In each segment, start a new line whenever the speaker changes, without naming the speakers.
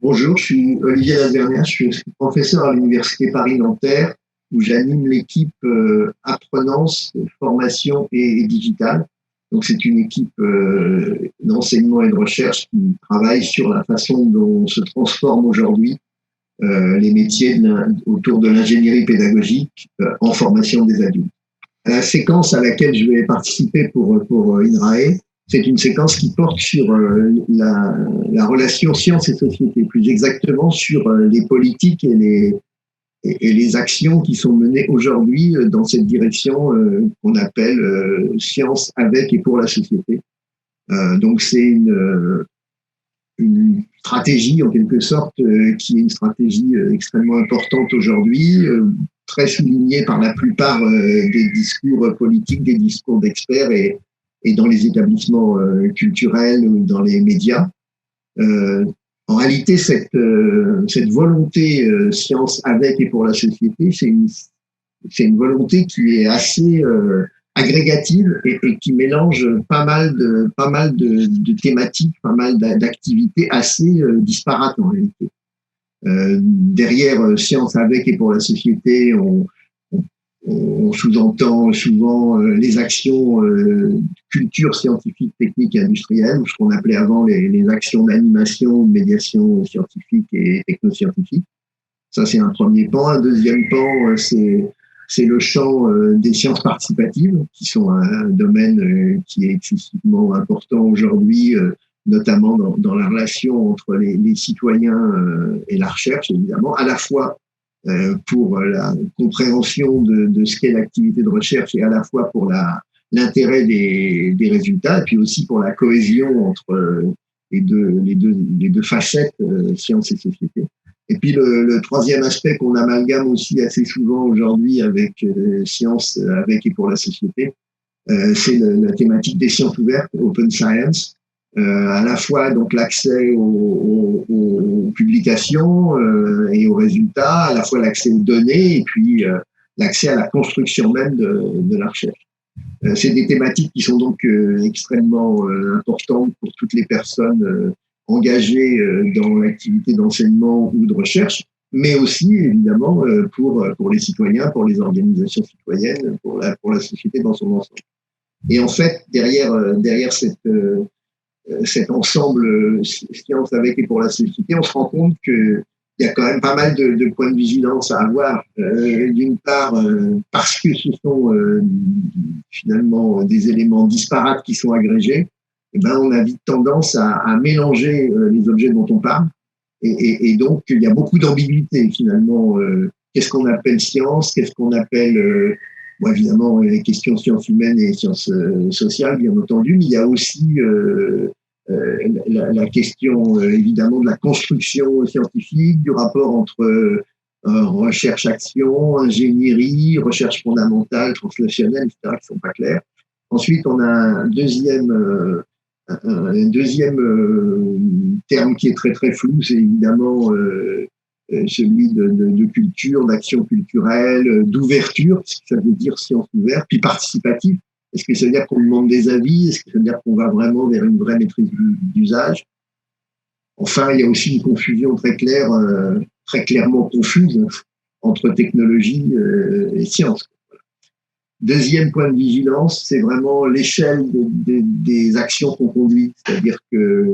Bonjour, je suis Olivier Lavernia, je suis professeur à l'Université Paris-Nanterre où j'anime l'équipe apprenance, formation et digitale. Donc c'est une équipe d'enseignement et de recherche qui travaille sur la façon dont se transforment aujourd'hui les métiers autour de l'ingénierie pédagogique en formation des adultes. La séquence à laquelle je vais participer pour INRAE, c'est une séquence qui porte sur la relation sciences et société, plus exactement sur les politiques et les actions qui sont menées aujourd'hui dans cette direction qu'on appelle science avec et pour la société. Donc c'est une stratégie en quelque sorte qui est une stratégie extrêmement importante aujourd'hui, très soulignée par la plupart des discours politiques, des discours d'experts et dans les établissements culturels ou dans les médias. En réalité, cette volonté science avec et pour la société, c'est une volonté qui est assez agrégative et qui mélange pas mal de thématiques, pas mal d'activités assez disparates en réalité. Derrière science avec et pour la société, on sous-entend souvent les actions culture scientifique, technique et industrielle, ou ce qu'on appelait avant les actions d'animation, de médiation scientifique et technoscientifique. Ça, c'est un premier pan. Un deuxième pan, c'est le champ des sciences participatives, qui sont un domaine qui est excessivement important aujourd'hui, notamment dans la relation entre les citoyens et la recherche, évidemment, à la fois pour la compréhension de ce qu'est l'activité de recherche et à la fois pour l'intérêt des résultats, et puis aussi pour la cohésion entre les deux facettes, sciences et société. Et puis le troisième aspect qu'on amalgame aussi assez souvent aujourd'hui avec science avec et pour la société, c'est la thématique des sciences ouvertes, open science, à la fois donc l'accès aux publications et aux résultats, à la fois l'accès aux données et puis l'accès à la construction même de la recherche. C'est des thématiques qui sont donc extrêmement importantes pour toutes les personnes engagées dans l'activité d'enseignement ou de recherche, mais aussi évidemment pour les citoyens, pour les organisations citoyennes, pour la société dans son ensemble. Et en fait, derrière cet ensemble science avec et pour la société, on se rend compte qu'il y a quand même pas mal de points de vigilance à avoir. D'une part, parce que ce sont finalement des éléments disparates qui sont agrégés, eh ben, on a vite tendance à mélanger les objets dont on parle. Et donc, il y a beaucoup d'ambiguïté finalement. Qu'est-ce qu'on appelle science? Qu'est-ce qu'on appelle bon, évidemment, les questions sciences humaines et sciences sociales, bien entendu, mais il y a aussi la question, évidemment, de la construction scientifique, du rapport entre recherche-action, ingénierie, recherche fondamentale, translationnelle, etc., qui ne sont pas clairs. Ensuite, on a un deuxième terme qui est très, très flou, c'est évidemment celui de culture, d'action culturelle, d'ouverture, ce que ça veut dire science ouverte, puis participative. Est-ce que ça veut dire qu'on demande des avis? Est-ce que ça veut dire qu'on va vraiment vers une vraie maîtrise d'usage? Enfin, il y a aussi une confusion très claire, très clairement confuse entre technologie et science. Deuxième point de vigilance, c'est vraiment l'échelle des actions qu'on conduit. C'est-à-dire que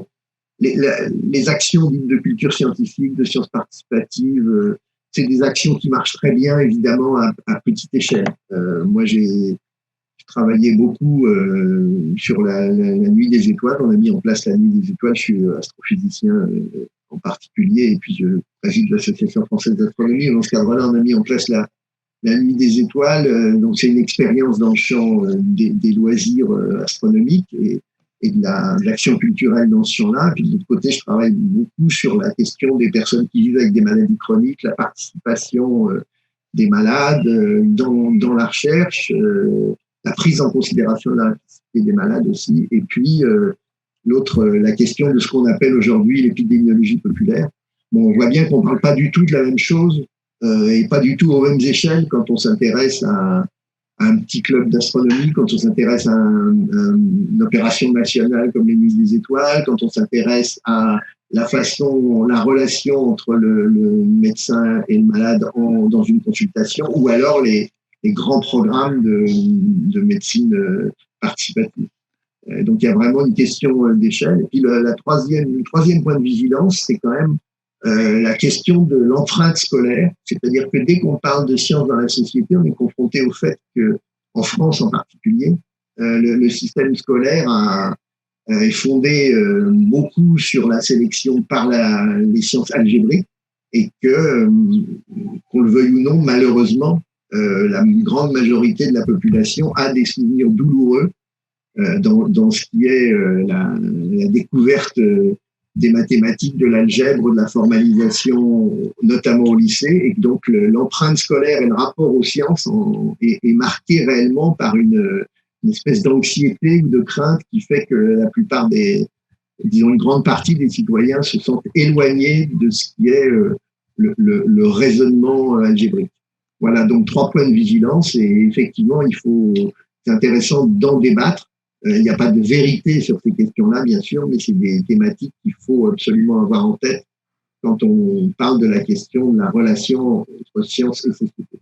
les actions dites de culture scientifique, de sciences participatives, c'est des actions qui marchent très bien, évidemment, à petite échelle. Moi, j'ai travaillé beaucoup sur la nuit des étoiles. On a mis en place la nuit des étoiles. Je suis astrophysicien en particulier, et puis je préside l'Association française d'astronomie. Dans ce cadre-là, on a mis en place la nuit des étoiles. Donc, c'est une expérience dans le champ des loisirs astronomiques et de l'action culturelle dans ce champ-là. Puis de l'autre côté, je travaille beaucoup sur la question des personnes qui vivent avec des maladies chroniques, la participation des malades dans la recherche, la prise en considération de la participation des malades aussi, et puis la question de ce qu'on appelle aujourd'hui l'épidémiologie populaire. Bon, on voit bien qu'on ne parle pas du tout de la même chose et pas du tout aux mêmes échelles quand on s'intéresse à un petit club d'astronomie, quand on s'intéresse à une opération nationale comme les Nuits des Étoiles, quand on s'intéresse à la relation entre le médecin et le malade dans une consultation, ou alors les grands programmes de médecine participative. Donc il y a vraiment une question d'échelle. Et puis le troisième point de vigilance, c'est quand même la question de l'empreinte scolaire. C'est-à-dire que dès qu'on parle de sciences dans la société, on est confronté au fait que, en France en particulier, le système scolaire est fondé beaucoup sur la sélection par les sciences algébriques et que, qu'on le veuille ou non, malheureusement, la grande majorité de la population a des souvenirs douloureux dans ce qui est la découverte des mathématiques, de l'algèbre, de la formalisation, notamment au lycée, et que donc l'empreinte scolaire et le rapport aux sciences est marqué réellement par une espèce d'anxiété ou de crainte qui fait que la plupart disons une grande partie des citoyens se sentent éloignés de ce qui est le raisonnement algébrique. Voilà, donc 3 points de vigilance, et effectivement, c'est intéressant d'en débattre. Il n'y a pas de vérité sur ces questions-là, bien sûr, mais c'est des thématiques qu'il faut absolument avoir en tête quand on parle de la question de la relation entre science et société.